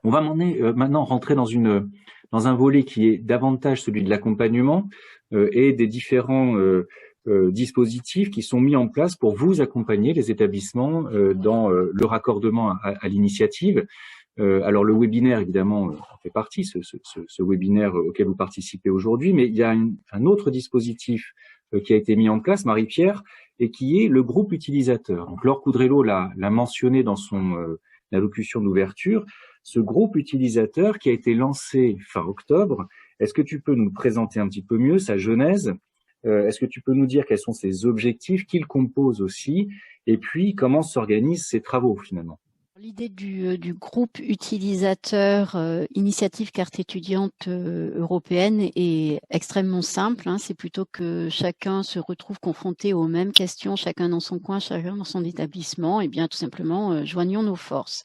On va maintenant rentrer dans un volet qui est davantage celui de l'accompagnement et des différents dispositifs qui sont mis en place pour vous accompagner, les établissements, dans le raccordement à l'initiative. Alors le webinaire, évidemment, en fait partie, ce webinaire auquel vous participez aujourd'hui, mais il y a un autre dispositif qui a été mis en place, Marie-Pierre, et qui est le groupe utilisateur. Donc Laure Coudrello l'a mentionné dans son allocution d'ouverture, ce groupe utilisateur qui a été lancé fin octobre. Est-ce que tu peux nous présenter un petit peu mieux sa genèse? Est-ce que tu peux nous dire quels sont ses objectifs, qui le composent aussi, et puis comment s'organisent ses travaux finalement? L'idée du groupe utilisateur Initiative Carte étudiante européenne est extrêmement simple. C'est plutôt que chacun se retrouve confronté aux mêmes questions, chacun dans son coin, chacun dans son établissement. Et bien tout simplement, joignons nos forces.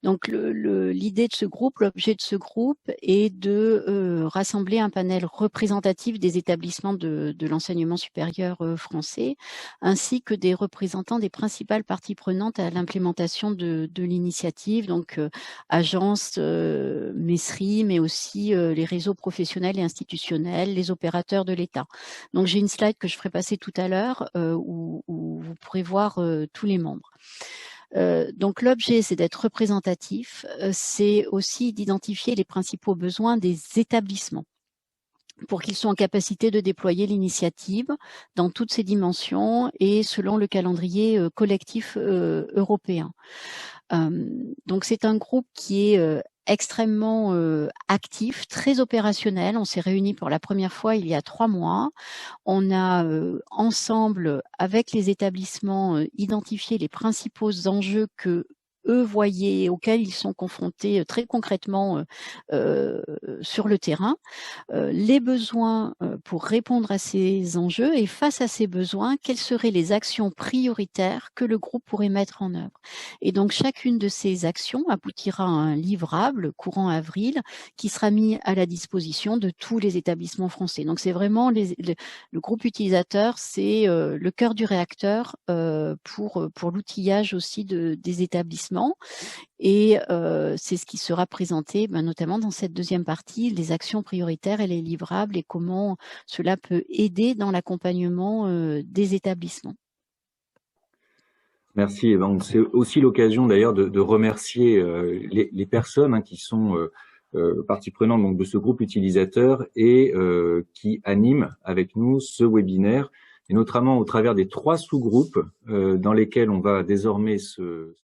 Donc l'idée de ce groupe, l'objet de ce groupe est de rassembler un panel représentatif des établissements de l'enseignement supérieur français, ainsi que des représentants des principales parties prenantes à l'implémentation de l'initiative, donc agences, messeries, mais aussi les réseaux professionnels et institutionnels, les opérateurs de l'État. Donc j'ai une slide que je ferai passer tout à l'heure où vous pourrez voir tous les membres. Donc l'objet, c'est d'être représentatif, c'est aussi d'identifier les principaux besoins des établissements pour qu'ils soient en capacité de déployer l'initiative dans toutes ses dimensions et selon le calendrier collectif européen. Donc c'est un groupe qui est extrêmement actif, très opérationnel. On s'est réunis pour la première fois il y a 3 mois. On a ensemble, avec les établissements, identifié les principaux enjeux que eux voyaient, auxquels ils sont confrontés très concrètement sur le terrain, les besoins pour répondre à ces enjeux et face à ces besoins, quelles seraient les actions prioritaires que le groupe pourrait mettre en œuvre. Et donc chacune de ces actions aboutira à un livrable courant avril qui sera mis à la disposition de tous les établissements français. Donc c'est vraiment le groupe utilisateur, c'est le cœur du réacteur pour l'outillage aussi des établissements. Et c'est ce qui sera présenté notamment dans cette deuxième partie, les actions prioritaires et les livrables et comment cela peut aider dans l'accompagnement des établissements. Merci. C'est aussi l'occasion d'ailleurs de remercier les personnes qui sont partie prenante donc, de ce groupe utilisateur et qui animent avec nous ce webinaire, et notamment au travers des 3 sous-groupes dans lesquels on va désormais se